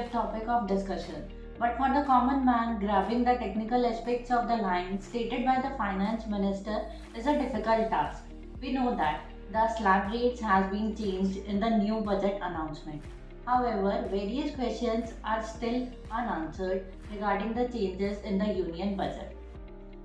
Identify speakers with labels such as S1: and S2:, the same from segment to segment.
S1: sensitive topic of discussion, but for the common man, grabbing the technical aspects of the line stated by the finance minister is a difficult task. We know that the slab rates has been changed in the new budget announcement. However, various questions are still unanswered regarding the changes in the union budget.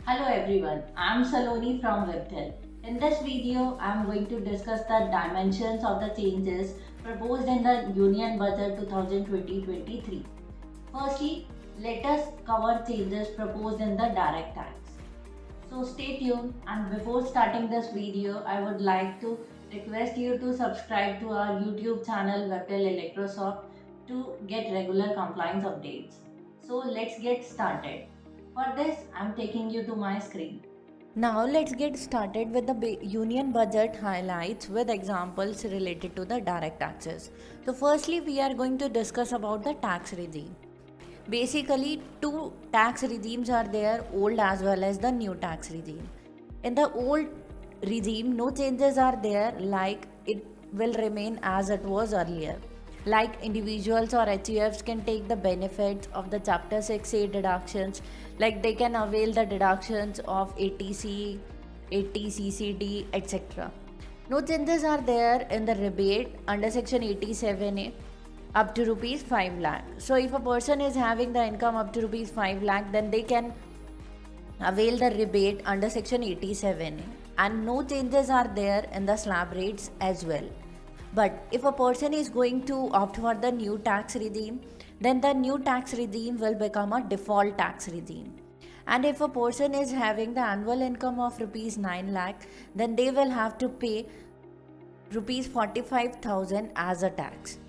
S1: Hello everyone, I am Saloni from Webtel. In this video, I am going to discuss the dimensions of the changes proposed in the Union Budget 2020-23. Firstly, let us cover changes proposed in the direct tax. So stay tuned, and before starting this video, I would like to request you to subscribe to our YouTube channel Webtel Electrosoft to get regular compliance updates. So let's get started. For this, I am taking you to my screen. Now let's get started with the union budget highlights with examples related to the direct taxes. So firstly, we are going to discuss about the tax regime. Basically, two tax regimes are there, old as well as the new tax regime. In the old regime, no changes are there, like it will remain as it was earlier. Like individuals or HUFs can take the benefits of the Chapter 6A deductions, like they can avail the deductions of ATC, ATCCD, etc. No changes are there in the rebate under Section 87A up to rupees 5 lakh. So if a person is having the income up to rupees 5 lakh, then they can avail the rebate under Section 87A, and no changes are there in the slab rates as well. But if a person is going to opt for the new tax regime, then the new tax regime will become a default tax regime. And if a person is having the annual income of rupees 9 lakh, then they will have to pay rupees 45,000 as a tax.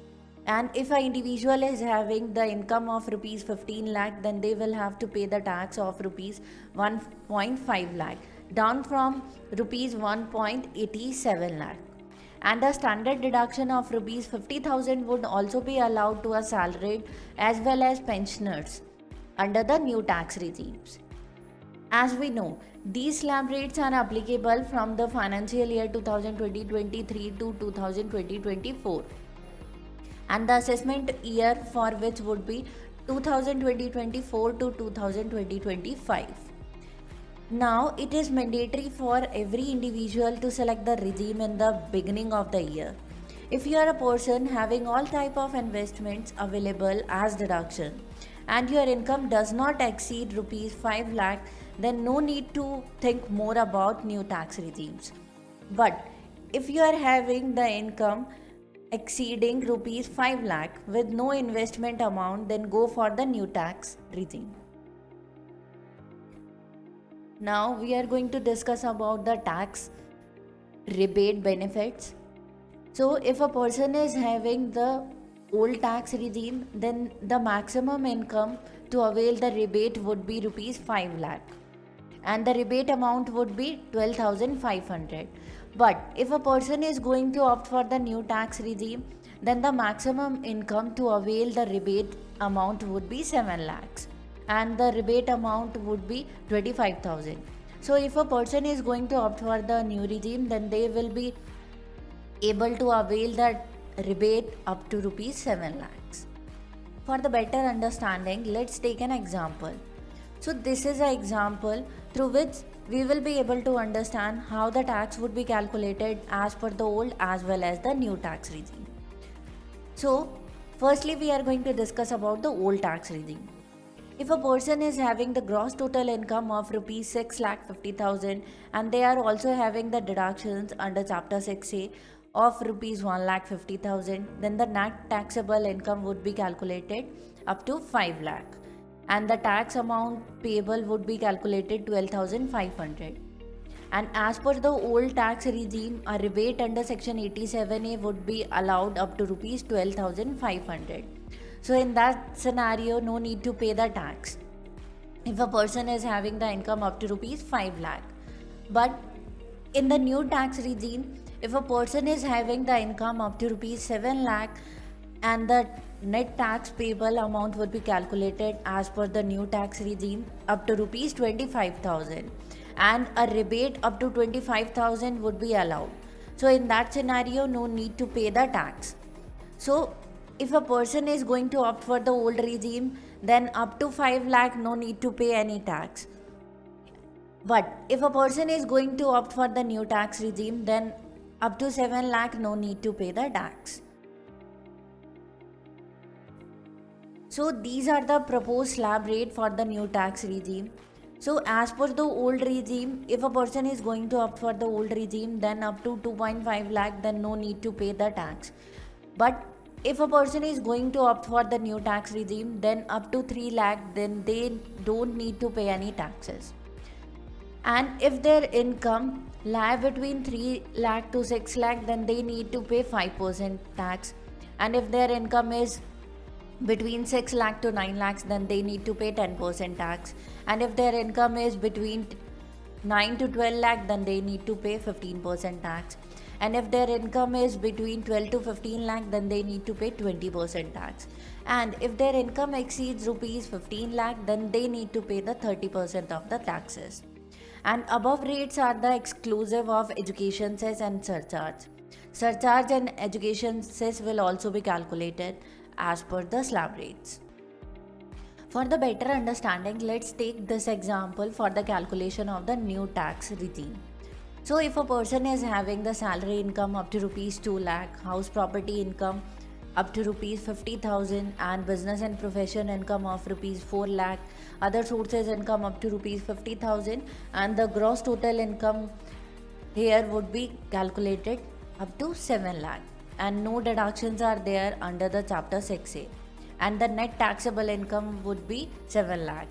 S1: And if an individual is having the income of rupees 15 lakh, then they will have to pay the tax of rupees 1.5 lakh, down from rupees 1.87 lakh. And the standard deduction of rupees 50,000 would also be allowed to a salaried as well as pensioners under the new tax regimes. As we know, these slab rates are applicable from the financial year 2020-23 to 2020-24, and the assessment year for which would be 2020-24 to 2020-25. Now, it is mandatory for every individual to select the regime in the beginning of the year. If you are a person having all type of investments available as deduction and your income does not exceed rupees 5 lakh, then no need to think more about new tax regimes. But if you are having the income exceeding rupees 5 lakh with no investment amount, then go for the new tax regime. Now we are going to discuss about the tax rebate benefits. So if a person is having the old tax regime, then the maximum income to avail the rebate would be rupees 5 lakh, and the rebate amount would be 12,500. But if a person is going to opt for the new tax regime, then the maximum income to avail the rebate amount would be 7 lakhs, and the rebate amount would be 25,000. So if a person is going to opt for the new regime, then they will be able to avail that rebate up to rupees 7 lakhs. For the better understanding, let's take an example. So this is an example through which we will be able to understand how the tax would be calculated as per the old as well as the new tax regime. So firstly, we are going to discuss about the old tax regime. If a person is having the gross total income of rupees 6,50,000 and they are also having the deductions under Chapter 6A of rupees 1,50,000, then the net taxable income would be calculated up to 5 lakh, and the tax amount payable would be calculated 12,500. And as per the old tax regime, a rebate under Section 87A would be allowed up to rupees 12,500. So in that scenario, no need to pay the tax if a person is having the income up to rupees 5 lakh. But in the new tax regime, if a person is having the income up to rupees 7 lakh, and the net tax payable amount would be calculated as per the new tax regime up to rupees 25,000, and a rebate up to 25,000 would be allowed. So in that scenario, no need to pay the tax. So if a person is going to opt for the old regime, then up to 5 lakh no need to pay any tax. But if a person is going to opt for the new tax regime, then up to 7 lakh no need to pay the tax. So these are the proposed slab rate for the new tax regime. So as per the old regime, if a person is going to opt for the old regime, then up to 2.5 lakh, then no need to pay the tax. But if a person is going to opt for the new tax regime, then up to 3 lakh, then they don't need to pay any taxes. And if their income lie between 3 lakh to 6 lakh, then they need to pay 5% tax. And if their income is between 6 lakh to 9 lakhs, then they need to pay 10% tax. And if their income is between 9 to 12 lakh, then they need to pay 15% tax. And if their income is between 12 to 15 lakh, then they need to pay 20% tax. And if their income exceeds rupees 15 lakh, then they need to pay the 30% of the taxes. And above rates are the exclusive of education cess and surcharge. Surcharge and education cess will also be calculated as per the slab rates. For the better understanding, let's take this example for the calculation of the new tax regime. So if a person is having the salary income up to rupees 2 lakh, house property income up to rupees 50,000 and business and profession income of rupees 4 lakh, other sources income up to rupees 50,000, and the gross total income here would be calculated up to 7 lakh, and no deductions are there under the chapter 6A, and the net taxable income would be 7 lakh.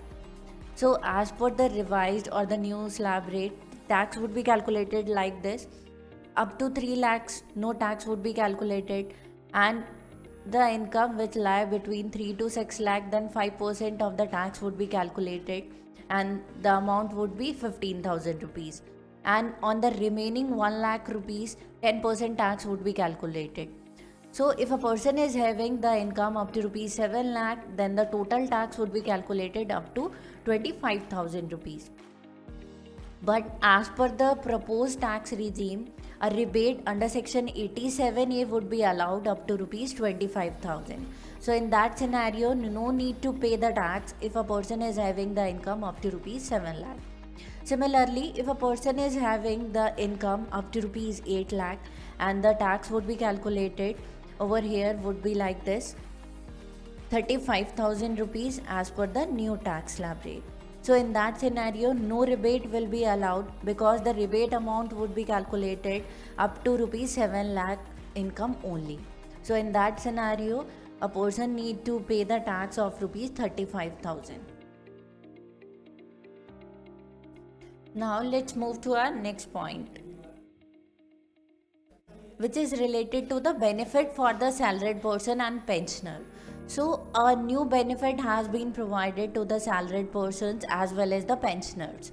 S1: So as per the revised or the new slab rate, tax would be calculated like this: up to 3 lakhs no tax would be calculated, and the income which lie between 3 to 6 lakh, then 5% of the tax would be calculated, and the amount would be 15,000 rupees. And on the remaining 1 lakh rupees, 10% tax would be calculated. So if a person is having the income up to rupees 7 lakh, then the total tax would be calculated up to 25,000 rupees. But as per the proposed tax regime, a rebate under section 87A would be allowed up to rupees 25,000. So in that scenario, no need to pay the tax if a person is having the income up to rupees 7 lakh. Similarly, if a person is having the income up to rupees 8 lakh, and the tax would be calculated over here would be like this: 35,000 rupees as per the new tax slab rate. So in that scenario, no rebate will be allowed, because the rebate amount would be calculated up to rupees 7 lakh income only. So in that scenario, a person need to pay the tax of rupees 35,000. Now let's move to our next point, which is related to the benefit for the salaried person and pensioner. So a new benefit has been provided to the salaried persons as well as the pensioners.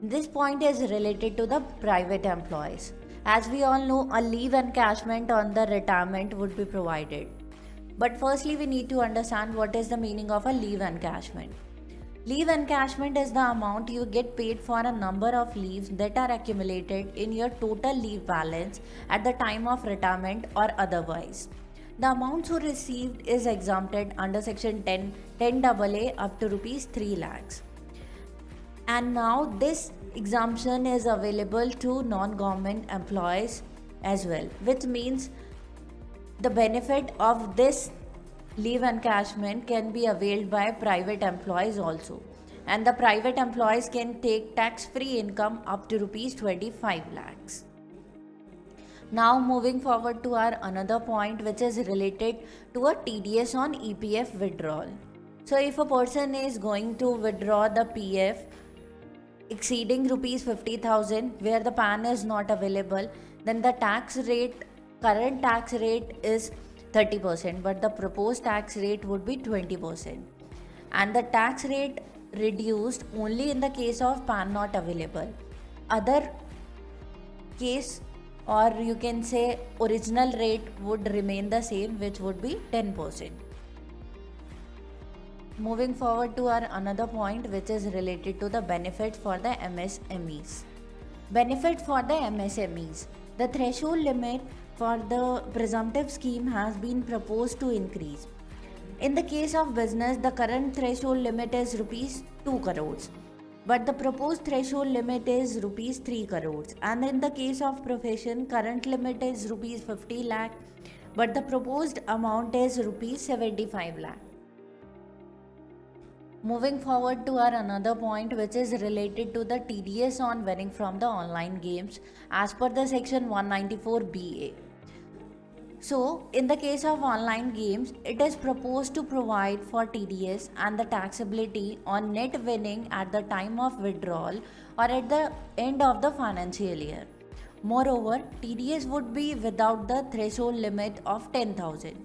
S1: This point is related to the private employees. As we all know, a leave encashment on the retirement would be provided. But firstly, we need to understand what is the meaning of a leave encashment. Leave encashment is the amount you get paid for a number of leaves that are accumulated in your total leave balance at the time of retirement or otherwise. The amount you received is exempted under section 10AA up to rupees 3 lakhs. And now this exemption is available to non-government employees as well, which means the benefit of this leave encashment can be availed by private employees also, and the private employees can take tax-free income up to rupees 25 lakhs. Now moving forward to our another point, which is related to a TDS on EPF withdrawal. So if a person is going to withdraw the PF exceeding rupees 50,000 where the PAN is not available, then the current tax rate is 30%, but the proposed tax rate would be 20%. And the tax rate reduced only in the case of PAN not available. Other case, or you can say original rate, would remain the same, which would be 10%. Moving forward to our another point, which is related to the benefits for the MSMEs. Benefit for the MSMEs. The threshold limit for the presumptive scheme has been proposed to increase. In the case of business, the current threshold limit is rupees 2 crores, but the proposed threshold limit is rupees 3 crores. And in the case of profession, current limit is rupees 50 lakh, but the proposed amount is rupees 75 lakh. Moving forward to our another point, which is related to the TDS on winning from the online games as per the section 194BA. So, in the case of online games, it is proposed to provide for TDS and the taxability on net winning at the time of withdrawal or at the end of the financial year. Moreover, TDS would be without the threshold limit of 10,000.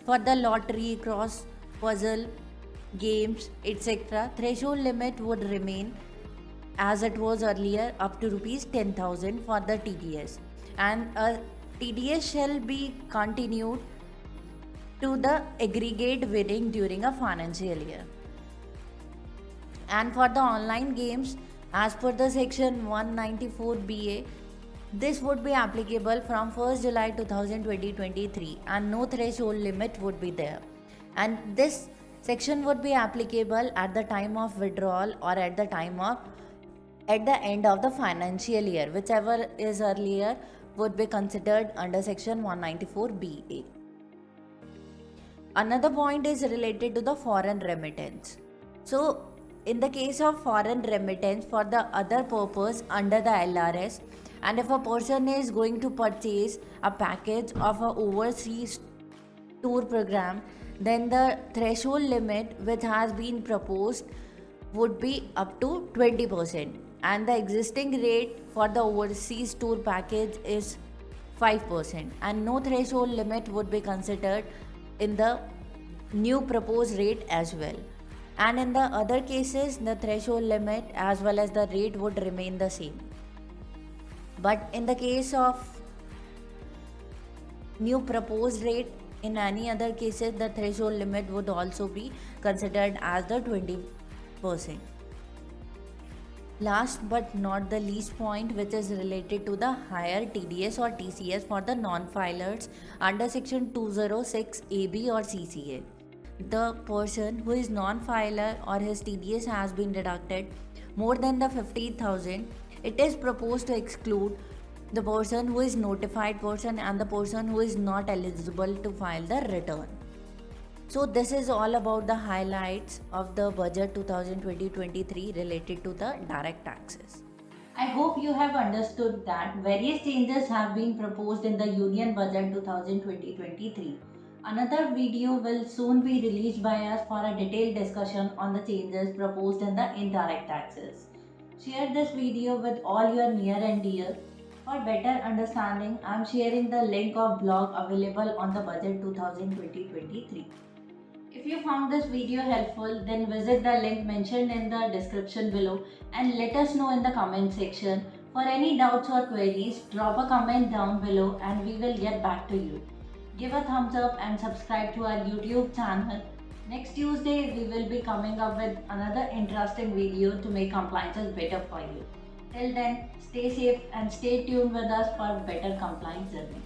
S1: For the lottery, cross puzzle, games, etc., threshold limit would remain as it was earlier up to rupees 10,000 for the TDS, and TDS shall be continued to the aggregate winning during a financial year. And for the online games, as per the section 194BA, this would be applicable from 1st July 2023 and no threshold limit would be there. And this section would be applicable at the time of withdrawal or at the end of the financial year, whichever is earlier would be considered under section 194BA. Another point is related to the foreign remittance. So, in the case of foreign remittance for the other purpose under the LRS, and if a person is going to purchase a package of a overseas tour program, then the threshold limit which has been proposed would be up to 20%, and the existing rate for the overseas tour package is 5%, and no threshold limit would be considered in the new proposed rate as well. And in the other cases, the threshold limit as well as the rate would remain the same. But in the case of new proposed rate, in any other cases, the threshold limit would also be considered as the 20%. Last but not the least point, which is related to the higher TDS or TCS for the non-filers under section 206AB or CCA. The person who is non-filer or his TDS has been deducted more than the 50,000, it is proposed to exclude the person who is notified person and the person who is not eligible to file the return. So this is all about the highlights of the budget 2020-23 related to the direct taxes. I hope you have understood that various changes have been proposed in the Union Budget 2020-23. Another video will soon be released by us for a detailed discussion on the changes proposed in the indirect taxes. Share this video with all your near and dear. For better understanding, I am sharing the link of blog available on the budget 2020-23. If you found this video helpful, then visit the link mentioned in the description below and let us know in the comment section. For any doubts or queries, drop a comment down below and we will get back to you. Give a thumbs up and subscribe to our YouTube channel. Next Tuesday, we will be coming up with another interesting video to make compliances better for you. Till then, stay safe and stay tuned with us for better compliance journey.